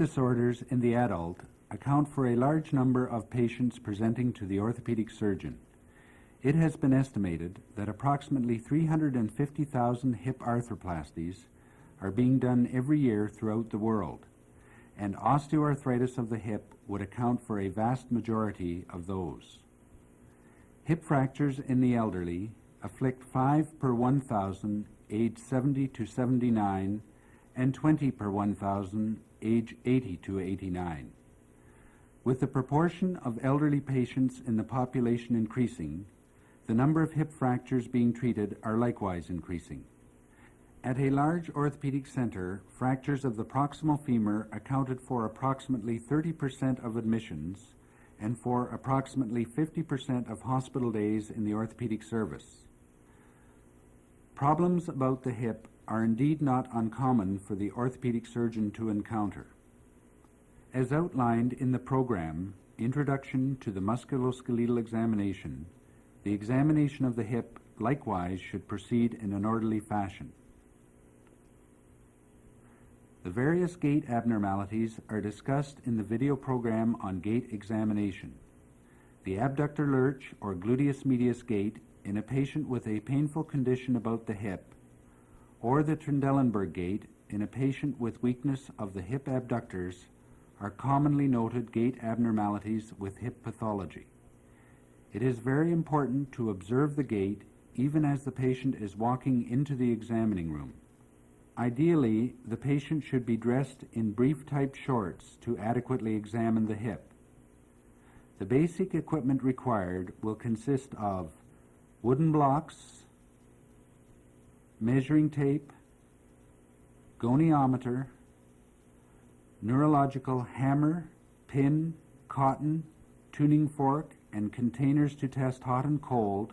disorders in the adult account for a large number of patients presenting to the orthopedic surgeon. It has been estimated that approximately 350,000 hip arthroplasties are being done every year throughout the world, and osteoarthritis of the hip would account for a vast majority of those. Hip fractures in the elderly afflict 5 per 1,000 age 70 to 79 and 20 per 1,000 age 80 to 89. With the proportion of elderly patients in the population increasing, the number of hip fractures being treated are likewise increasing. At a large orthopedic center, fractures of the proximal femur accounted for approximately 30% of admissions and for approximately 50% of hospital days in the orthopedic service. Problems about the hip are indeed not uncommon for the orthopedic surgeon to encounter. As outlined in the program, Introduction to the Musculoskeletal Examination, the examination of the hip likewise should proceed in an orderly fashion. The various gait abnormalities are discussed in the video program on gait examination. The abductor lurch or gluteus medius gait in a patient with a painful condition about the hip, or the Trendelenburg gait in a patient with weakness of the hip abductors are commonly noted gait abnormalities with hip pathology. It is very important to observe the gait even as the patient is walking into the examining room. Ideally, the patient should be dressed in brief type shorts to adequately examine the hip. The basic equipment required will consist of wooden blocks, measuring tape, goniometer, neurological hammer, pin, cotton, tuning fork, and containers to test hot and cold,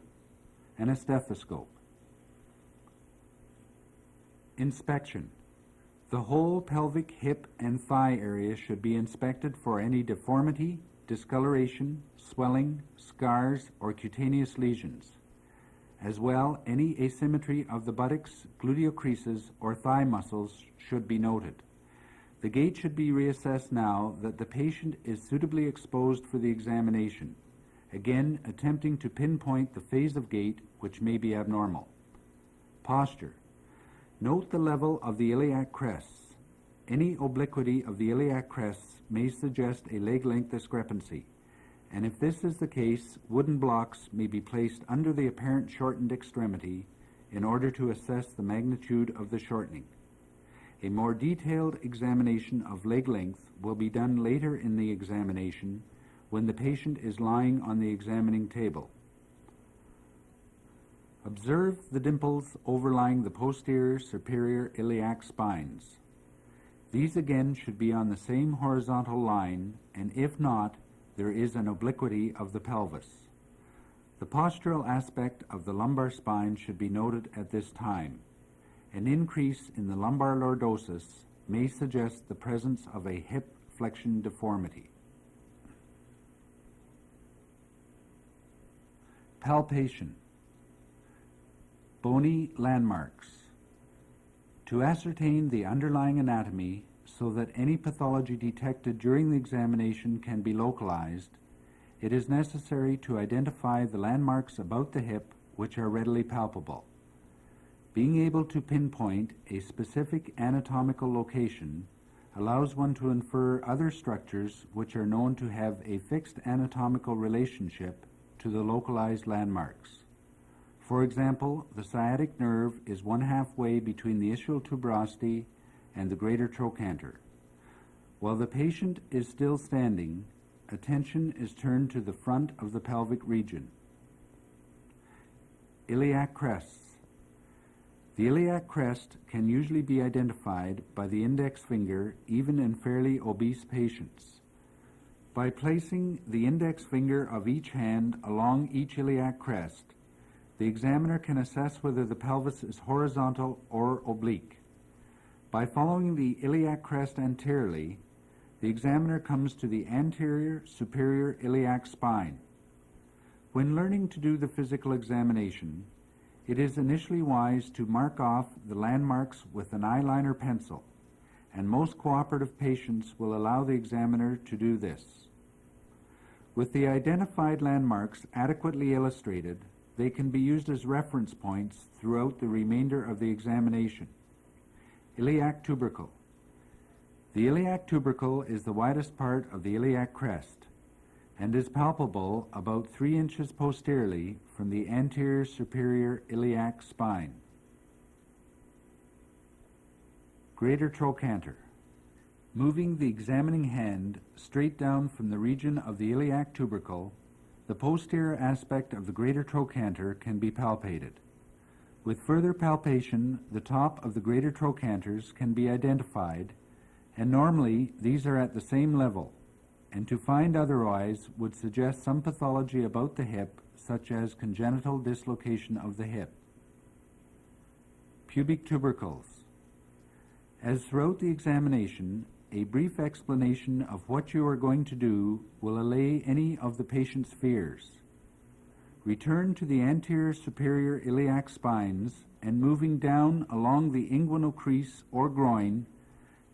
and a stethoscope. Inspection. The whole pelvic, hip, and thigh area should be inspected for any deformity, discoloration, swelling, scars, or cutaneous lesions. As well, any asymmetry of the buttocks, gluteal creases, or thigh muscles should be noted. The gait should be reassessed now that the patient is suitably exposed for the examination, again attempting to pinpoint the phase of gait which may be abnormal. Posture. Note the level of the iliac crests. Any obliquity of the iliac crests may suggest a leg length discrepancy, and if this is the case, wooden blocks may be placed under the apparent shortened extremity in order to assess the magnitude of the shortening. A more detailed examination of leg length will be done later in the examination when the patient is lying on the examining table. Observe the dimples overlying the posterior superior iliac spines. These again should be on the same horizontal line, and if not, there is an obliquity of the pelvis. The postural aspect of the lumbar spine should be noted at this time. An increase in the lumbar lordosis may suggest the presence of a hip flexion deformity. Palpation. Bony landmarks. To ascertain the underlying anatomy so that any pathology detected during the examination can be localized, it is necessary to identify the landmarks about the hip which are readily palpable. Being able to pinpoint a specific anatomical location allows one to infer other structures which are known to have a fixed anatomical relationship to the localized landmarks. For example, the sciatic nerve is one halfway between the ischial tuberosity and the greater trochanter. While the patient is still standing, attention is turned to the front of the pelvic region. Iliac crests. The iliac crest can usually be identified by the index finger even in fairly obese patients. By placing the index finger of each hand along each iliac crest, the examiner can assess whether the pelvis is horizontal or oblique. By following the iliac crest anteriorly, the examiner comes to the anterior superior iliac spine. When learning to do the physical examination, it is initially wise to mark off the landmarks with an eyeliner pencil, and most cooperative patients will allow the examiner to do this. With the identified landmarks adequately illustrated, they can be used as reference points throughout the remainder of the examination. Iliac tubercle. The iliac tubercle is the widest part of the iliac crest and is palpable about 3 inches posteriorly from the anterior superior iliac spine. Greater trochanter. Moving the examining hand straight down from the region of the iliac tubercle, the posterior aspect of the greater trochanter can be palpated. With further palpation, the top of the greater trochanters can be identified, and normally these are at the same level, and to find otherwise would suggest some pathology about the hip, such as congenital dislocation of the hip. Pubic tubercles. As throughout the examination, a brief explanation of what you are going to do will allay any of the patient's fears. Return to the anterior superior iliac spines and moving down along the inguinal crease or groin,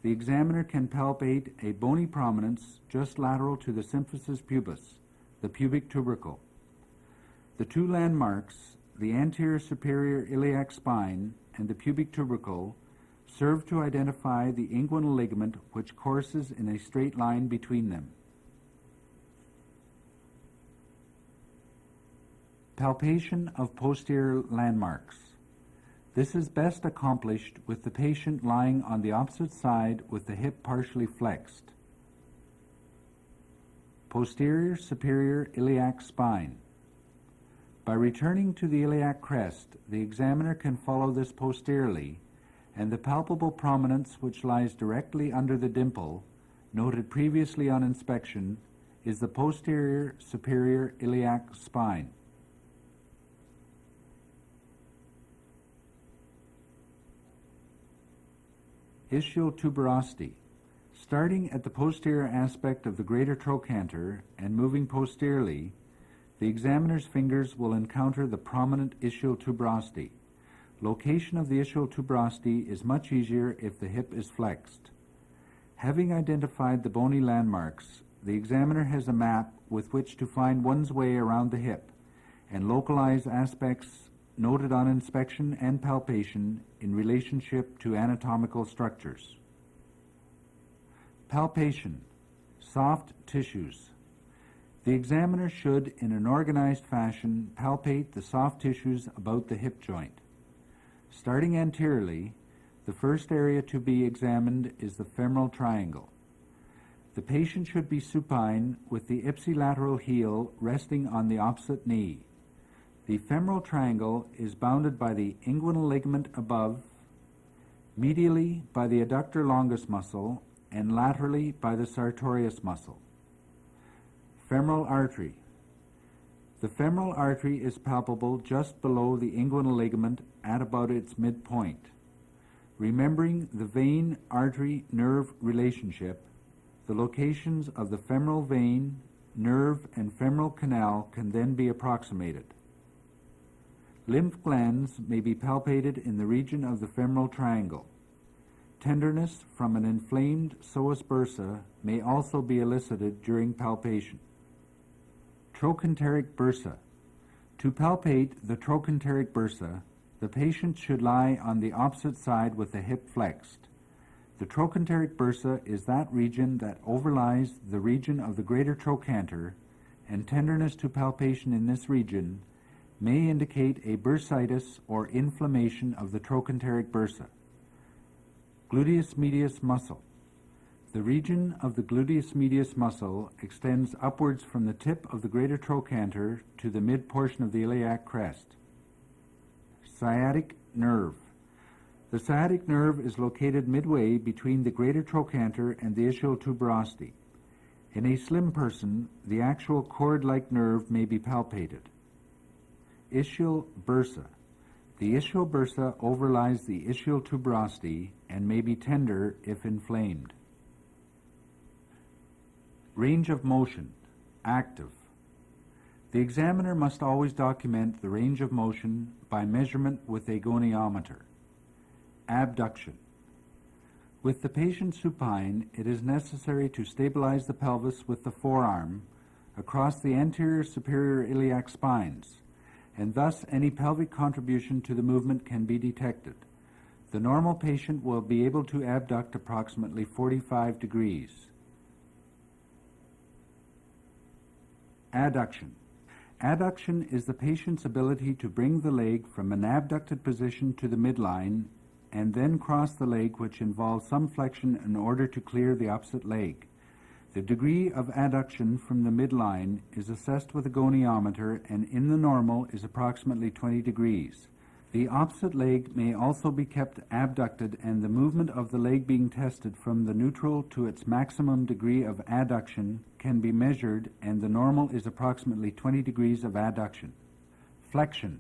the examiner can palpate a bony prominence just lateral to the symphysis pubis, the pubic tubercle. The two landmarks, the anterior superior iliac spine and the pubic tubercle, serve to identify the inguinal ligament which courses in a straight line between them. Palpation of posterior landmarks. This is best accomplished with the patient lying on the opposite side with the hip partially flexed. Posterior superior iliac spine. By returning to the iliac crest, the examiner can follow this posteriorly, and the palpable prominence which lies directly under the dimple, noted previously on inspection, is the posterior superior iliac spine. Ischial tuberosity. Starting at the posterior aspect of the greater trochanter and moving posteriorly, the examiner's fingers will encounter the prominent ischial tuberosity. Location of the ischial tuberosity is much easier if the hip is flexed. Having identified the bony landmarks, the examiner has a map with which to find one's way around the hip and localize aspects noted on inspection and palpation in relationship to anatomical structures. Palpation. Soft tissues. The examiner should, in an organized fashion, palpate the soft tissues about the hip joint. Starting anteriorly, the first area to be examined is the femoral triangle. The patient should be supine with the ipsilateral heel resting on the opposite knee. The femoral triangle is bounded by the inguinal ligament above, medially by the adductor longus muscle, and laterally by the sartorius muscle. Femoral artery. The femoral artery is palpable just below the inguinal ligament at about its midpoint. Remembering the vein-artery-nerve relationship, the locations of the femoral vein, nerve, and femoral canal can then be approximated. Lymph glands may be palpated in the region of the femoral triangle. Tenderness from an inflamed psoas bursa may also be elicited during palpation. Trochanteric bursa. To palpate the trochanteric bursa, the patient should lie on the opposite side with the hip flexed. The trochanteric bursa is that region that overlies the region of the greater trochanter, and tenderness to palpation in this region may indicate a bursitis or inflammation of the trochanteric bursa. Gluteus medius muscle. The region of the gluteus medius muscle extends upwards from the tip of the greater trochanter to the mid-portion of the iliac crest. Sciatic nerve. The sciatic nerve is located midway between the greater trochanter and the ischial tuberosity. In a slim person, the actual cord-like nerve may be palpated. Ischial bursa. The ischial bursa overlies the ischial tuberosity and may be tender if inflamed. Range of motion. Active. The examiner must always document the range of motion by measurement with a goniometer. Abduction. With the patient supine, it is necessary to stabilize the pelvis with the forearm across the anterior superior iliac spines, and thus any pelvic contribution to the movement can be detected. The normal patient will be able to abduct approximately 45 degrees. Adduction. Adduction is the patient's ability to bring the leg from an abducted position to the midline and then cross the leg, which involves some flexion in order to clear the opposite leg. The degree of adduction from the midline is assessed with a goniometer and in the normal is approximately 20 degrees. The opposite leg may also be kept abducted and the movement of the leg being tested from the neutral to its maximum degree of adduction can be measured, and the normal is approximately 20 degrees of adduction. Flexion.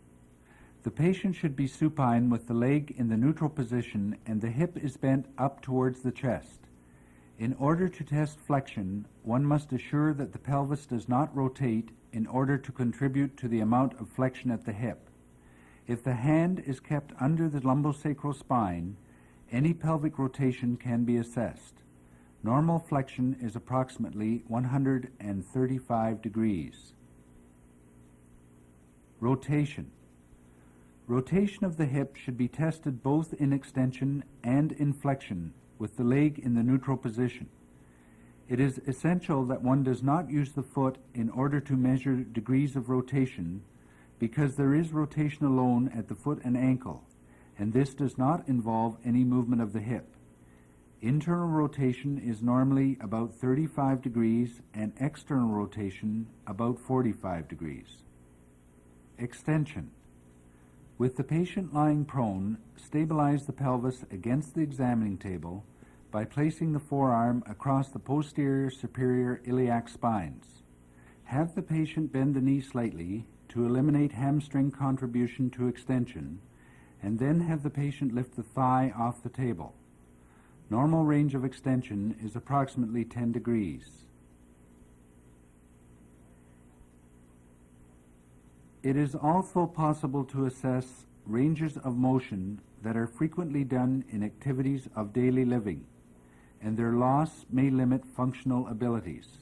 The patient should be supine with the leg in the neutral position and the hip is bent up towards the chest. In order to test flexion, one must assure that the pelvis does not rotate in order to contribute to the amount of flexion at the hip. If the hand is kept under the lumbosacral spine, any pelvic rotation can be assessed. Normal flexion is approximately 135 degrees. Rotation. Rotation of the hip should be tested both in extension and in flexion, with the leg in the neutral position. It is essential that one does not use the foot in order to measure degrees of rotation, because there is rotation alone at the foot and ankle, and this does not involve any movement of the hip. Internal rotation is normally about 35 degrees and external rotation about 45 degrees. Extension. With the patient lying prone, stabilize the pelvis against the examining table by placing the forearm across the posterior superior iliac spines. Have the patient bend the knee slightly to eliminate hamstring contribution to extension, and then have the patient lift the thigh off the table. Normal range of extension is approximately 10 degrees. It is also possible to assess ranges of motion that are frequently done in activities of daily living, and their loss may limit functional abilities.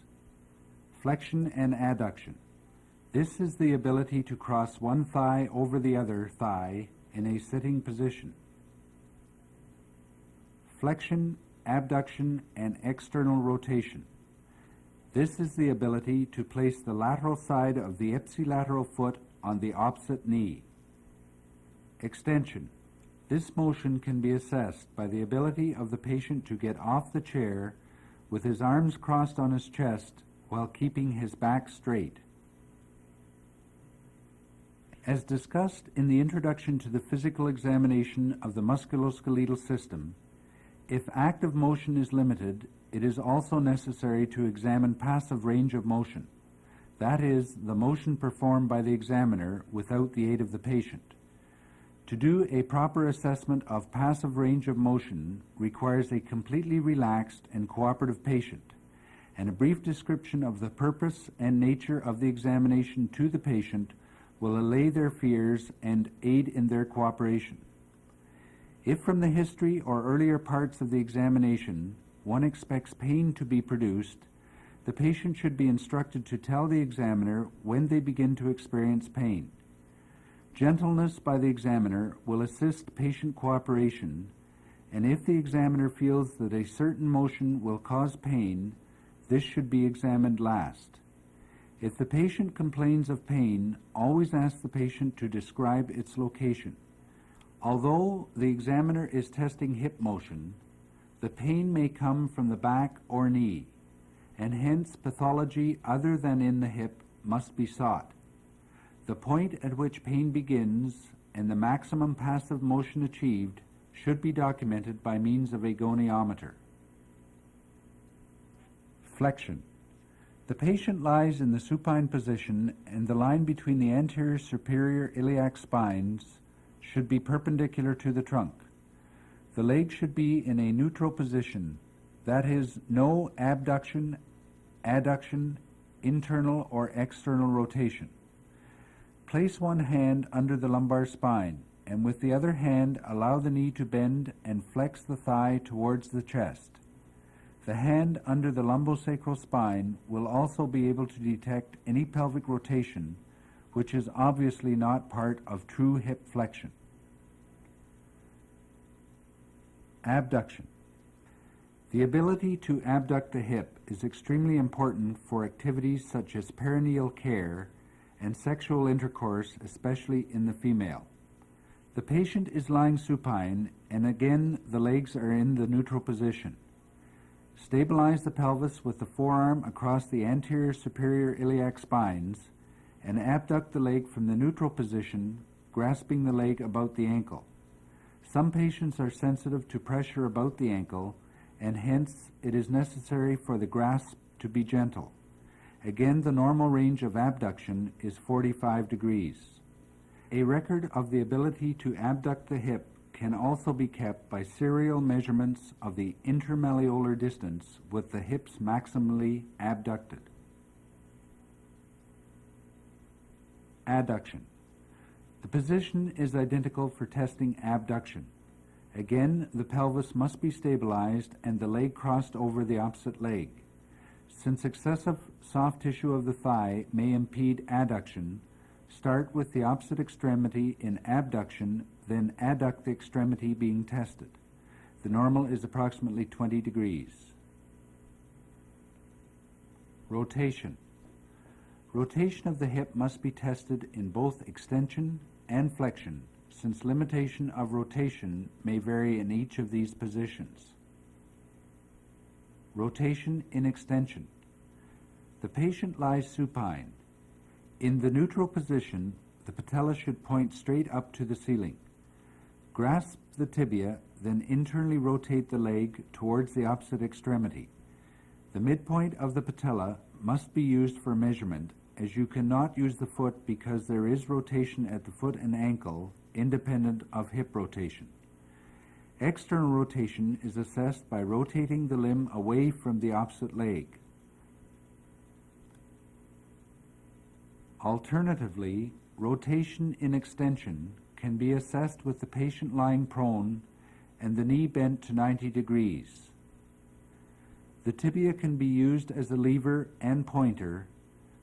Flexion and adduction. This is the ability to cross one thigh over the other thigh in a sitting position. Flexion, abduction, and external rotation. This is the ability to place the lateral side of the ipsilateral foot on the opposite knee. Extension. This motion can be assessed by the ability of the patient to get off the chair with his arms crossed on his chest while keeping his back straight. As discussed in the introduction to the physical examination of the musculoskeletal system, if active motion is limited, it is also necessary to examine passive range of motion. That is, the motion performed by the examiner without the aid of the patient. To do a proper assessment of passive range of motion requires a completely relaxed and cooperative patient, and a brief description of the purpose and nature of the examination to the patient will allay their fears and aid in their cooperation. If from the history or earlier parts of the examination one expects pain to be produced, the patient should be instructed to tell the examiner when they begin to experience pain. Gentleness by the examiner will assist patient cooperation, and if the examiner feels that a certain motion will cause pain, this should be examined last. If the patient complains of pain, always ask the patient to describe its location. Although the examiner is testing hip motion, the pain may come from the back or knee, and hence pathology other than in the hip must be sought. The point at which pain begins and the maximum passive motion achieved should be documented by means of a goniometer. Flexion. The patient lies in the supine position, and the line between the anterior superior iliac spines should be perpendicular to the trunk. The leg should be in a neutral position, that is, no abduction, adduction, internal or external rotation. Place one hand under the lumbar spine and with the other hand allow the knee to bend and flex the thigh towards the chest. The hand under the lumbosacral spine will also be able to detect any pelvic rotation, which is obviously not part of true hip flexion. Abduction. The ability to abduct the hip is extremely important for activities such as perineal care and sexual intercourse, especially in the female. The patient is lying supine, and again the legs are in the neutral position. Stabilize the pelvis with the forearm across the anterior superior iliac spines and abduct the leg from the neutral position, grasping the leg about the ankle. Some patients are sensitive to pressure about the ankle, and hence it is necessary for the grasp to be gentle. Again, the normal range of abduction is 45 degrees. A record of the ability to abduct the hip can also be kept by serial measurements of the intermalleolar distance with the hips maximally abducted. Adduction. The position is identical for testing abduction. Again, the pelvis must be stabilized and the leg crossed over the opposite leg. Since excessive soft tissue of the thigh may impede adduction, start with the opposite extremity in abduction, then adduct the extremity being tested. The normal is approximately 20 degrees. Rotation. Rotation of the hip must be tested in both extension and flexion, since limitation of rotation may vary in each of these positions. Rotation in extension. The patient lies supine. In the neutral position, the patella should point straight up to the ceiling. Grasp the tibia, then internally rotate the leg towards the opposite extremity. The midpoint of the patella must be used for measurement, as you cannot use the foot because there is rotation at the foot and ankle independent of hip rotation. External rotation is assessed by rotating the limb away from the opposite leg. Alternatively, rotation in extension can be assessed with the patient lying prone and the knee bent to 90 degrees. The tibia can be used as a lever and pointer,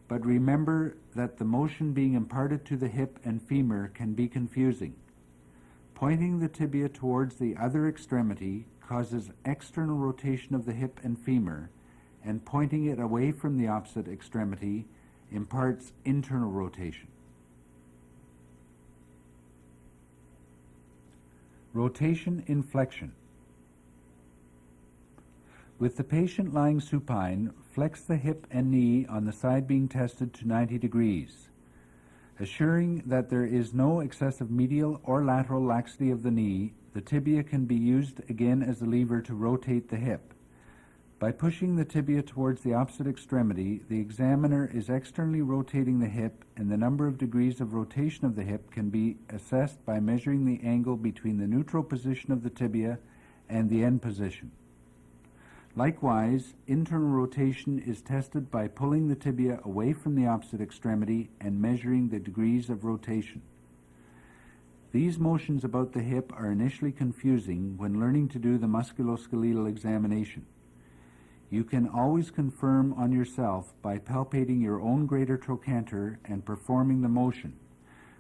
but remember that the motion being imparted to the hip and femur can be confusing. Pointing the tibia towards the other extremity causes external rotation of the hip and femur, and pointing it away from the opposite extremity imparts internal rotation. Rotation in flexion. With the patient lying supine, flex the hip and knee on the side being tested to 90 degrees. Assuring that there is no excessive medial or lateral laxity of the knee, the tibia can be used again as a lever to rotate the hip. By pushing the tibia towards the opposite extremity, the examiner is externally rotating the hip, and the number of degrees of rotation of the hip can be assessed by measuring the angle between the neutral position of the tibia and the end position. Likewise, internal rotation is tested by pulling the tibia away from the opposite extremity and measuring the degrees of rotation. These motions about the hip are initially confusing when learning to do the musculoskeletal examination. You can always confirm on yourself by palpating your own greater trochanter and performing the motion.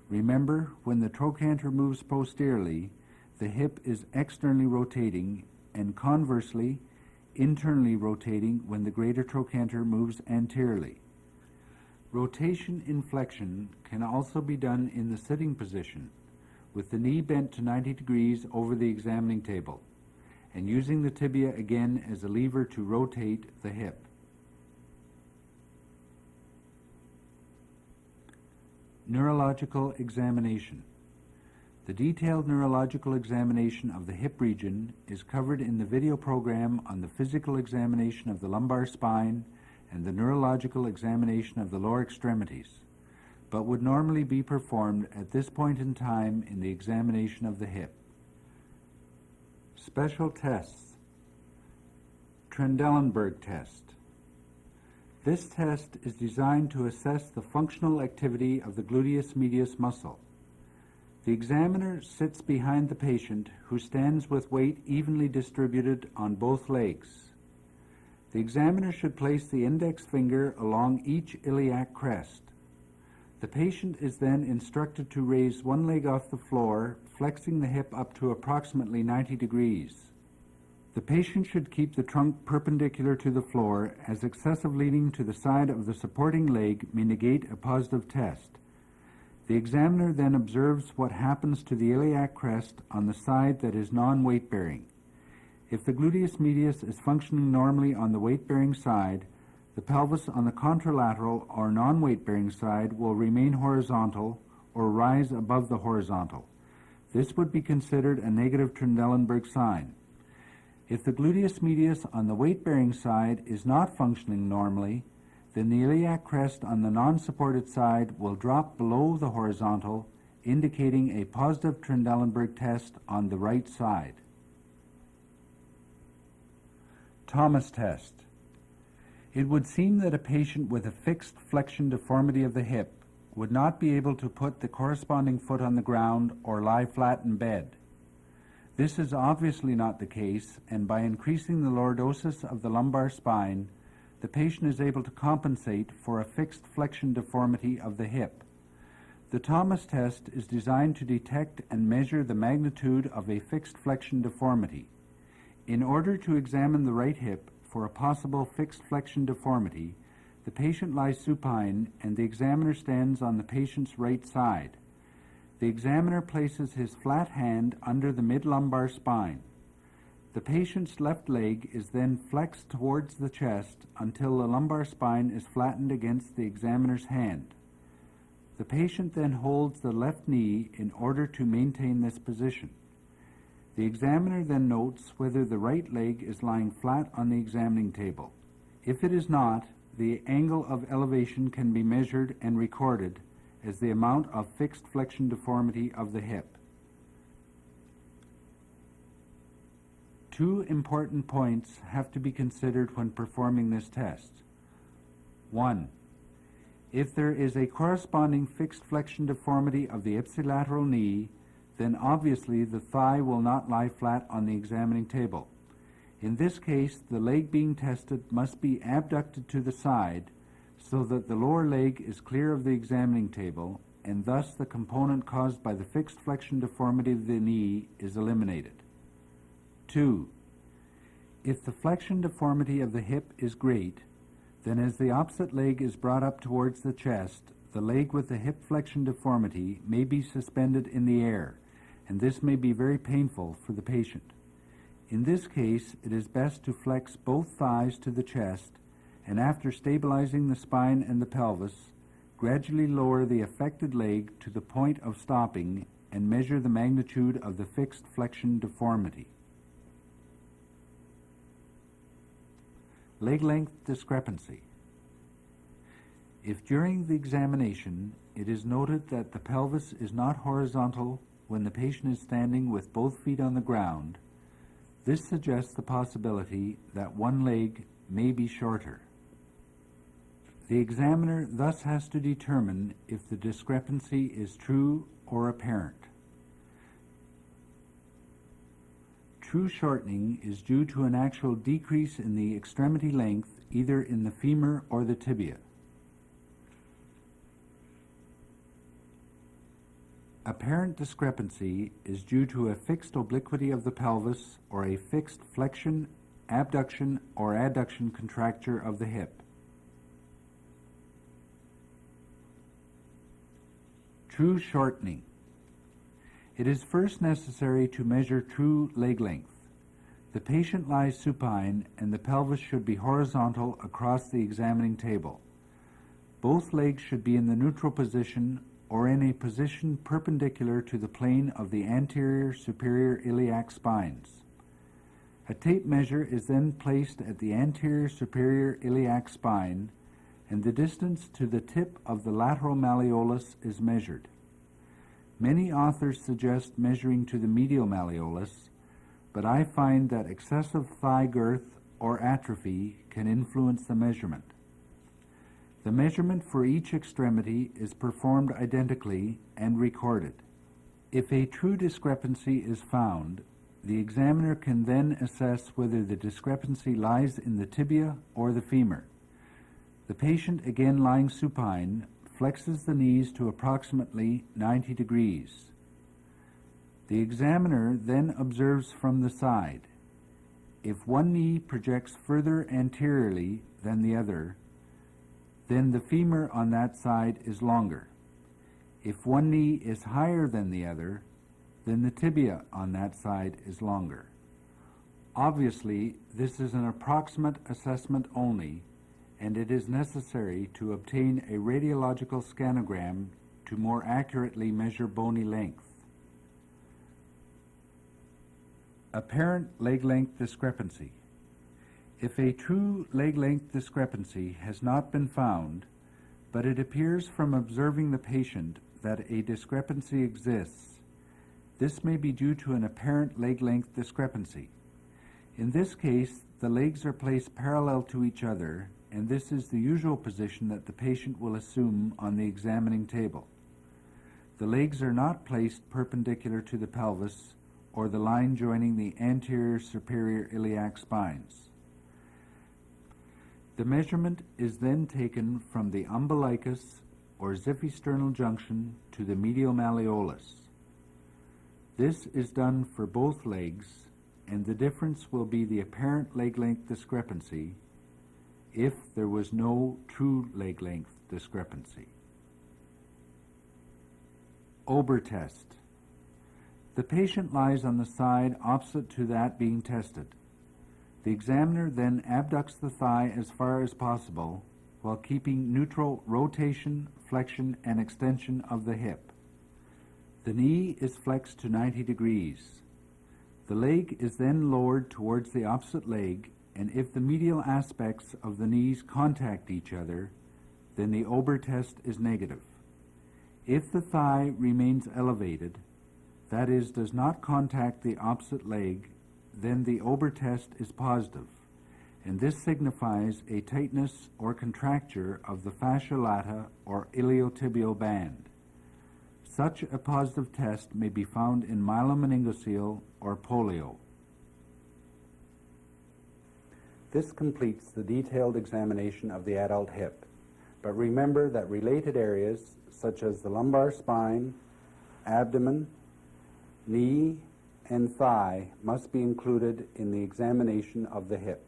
Remember, when the trochanter moves posteriorly, the hip is externally rotating, and conversely, internally rotating when the greater trochanter moves anteriorly. Rotation in flexion can also be done in the sitting position, with the knee bent to 90 degrees over the examining table, and using the tibia again as a lever to rotate the hip. Neurological examination. The detailed neurological examination of the hip region is covered in the video program on the physical examination of the lumbar spine and the neurological examination of the lower extremities, but would normally be performed at this point in time in the examination of the hip. Special tests. Trendelenburg test. This test is designed to assess the functional activity of the gluteus medius muscle. The examiner sits behind the patient, who stands with weight evenly distributed on both legs. The examiner should place the index finger along each iliac crest. The patient is then instructed to raise one leg off the floor, flexing the hip up to approximately 90 degrees. The patient should keep the trunk perpendicular to the floor, as excessive leaning to the side of the supporting leg may negate a positive test. The examiner then observes what happens to the iliac crest on the side that is non-weight-bearing. If the gluteus medius is functioning normally on the weight-bearing side, the pelvis on the contralateral or non-weight-bearing side will remain horizontal or rise above the horizontal. This would be considered a negative Trendelenburg sign. If the gluteus medius on the weight-bearing side is not functioning normally, then the iliac crest on the non-supported side will drop below the horizontal, indicating a positive Trendelenburg test on the right side. Thomas test. It would seem that a patient with a fixed flexion deformity of the hip would not be able to put the corresponding foot on the ground or lie flat in bed. This is obviously not the case, and by increasing the lordosis of the lumbar spine, the patient is able to compensate for a fixed flexion deformity of the hip. The Thomas test is designed to detect and measure the magnitude of a fixed flexion deformity. In order to examine the right hip for a possible fixed flexion deformity, the patient lies supine and the examiner stands on the patient's right side. The examiner places his flat hand under the mid-lumbar spine. The patient's left leg is then flexed towards the chest until the lumbar spine is flattened against the examiner's hand. The patient then holds the left knee in order to maintain this position. The examiner then notes whether the right leg is lying flat on the examining table. If it is not, the angle of elevation can be measured and recorded as the amount of fixed flexion deformity of the hip. Two important points have to be considered when performing this test. 1. If there is a corresponding fixed flexion deformity of the ipsilateral knee, then obviously the thigh will not lie flat on the examining table. In this case, the leg being tested must be abducted to the side so that the lower leg is clear of the examining table, and thus the component caused by the fixed flexion deformity of the knee is eliminated. 2. If the flexion deformity of the hip is great, then as the opposite leg is brought up towards the chest, the leg with the hip flexion deformity may be suspended in the air, and this may be very painful for the patient. In this case, it is best to flex both thighs to the chest, and after stabilizing the spine and the pelvis, gradually lower the affected leg to the point of stopping and measure the magnitude of the fixed flexion deformity. Leg length discrepancy. If during the examination it is noted that the pelvis is not horizontal when the patient is standing with both feet on the ground, this suggests the possibility that one leg may be shorter. The examiner thus has to determine if the discrepancy is true or apparent. True shortening is due to an actual decrease in the extremity length either in the femur or the tibia. Apparent discrepancy is due to a fixed obliquity of the pelvis or a fixed flexion, abduction, or adduction contracture of the hip. True shortening. It is first necessary to measure true leg length. The patient lies supine and the pelvis should be horizontal across the examining table. Both legs should be in the neutral position or in a position perpendicular to the plane of the anterior superior iliac spines. A tape measure is then placed at the anterior superior iliac spine, and the distance to the tip of the lateral malleolus is measured. Many authors suggest measuring to the medial malleolus, but I find that excessive thigh girth or atrophy can influence the measurement. The measurement for each extremity is performed identically and recorded. If a true discrepancy is found, the examiner can then assess whether the discrepancy lies in the tibia or the femur. The patient, again lying supine, flexes the knees to approximately 90 degrees. The examiner then observes from the side. If one knee projects further anteriorly than the other, then the femur on that side is longer. If one knee is higher than the other, then the tibia on that side is longer. Obviously, this is an approximate assessment only, and it is necessary to obtain a radiological scanogram to more accurately measure bony length. Apparent leg length discrepancy. If a true leg length discrepancy has not been found, but it appears from observing the patient that a discrepancy exists, this may be due to an apparent leg length discrepancy. In this case, the legs are placed parallel to each other, and this is the usual position that the patient will assume on the examining table. The legs are not placed perpendicular to the pelvis or the line joining the anterior superior iliac spines. The measurement is then taken from the umbilicus or xiphisternal junction to the medial malleolus. This is done for both legs, and the difference will be the apparent leg length discrepancy if there was no true leg length discrepancy. Ober test. The patient lies on the side opposite to that being tested. The examiner then abducts the thigh as far as possible while keeping neutral rotation, flexion, and extension of the hip. The knee is flexed to 90 degrees. The leg is then lowered towards the opposite leg, and if the medial aspects of the knees contact each other, then the Ober test is negative. If the thigh remains elevated, that is, does not contact the opposite leg, then the Ober test is positive, and this signifies a tightness or contracture of the fascia lata or iliotibial band. Such a positive test may be found in myelomeningocele or polio. This completes the detailed examination of the adult hip, but remember that related areas such as the lumbar spine, abdomen, knee, and thigh must be included in the examination of the hip.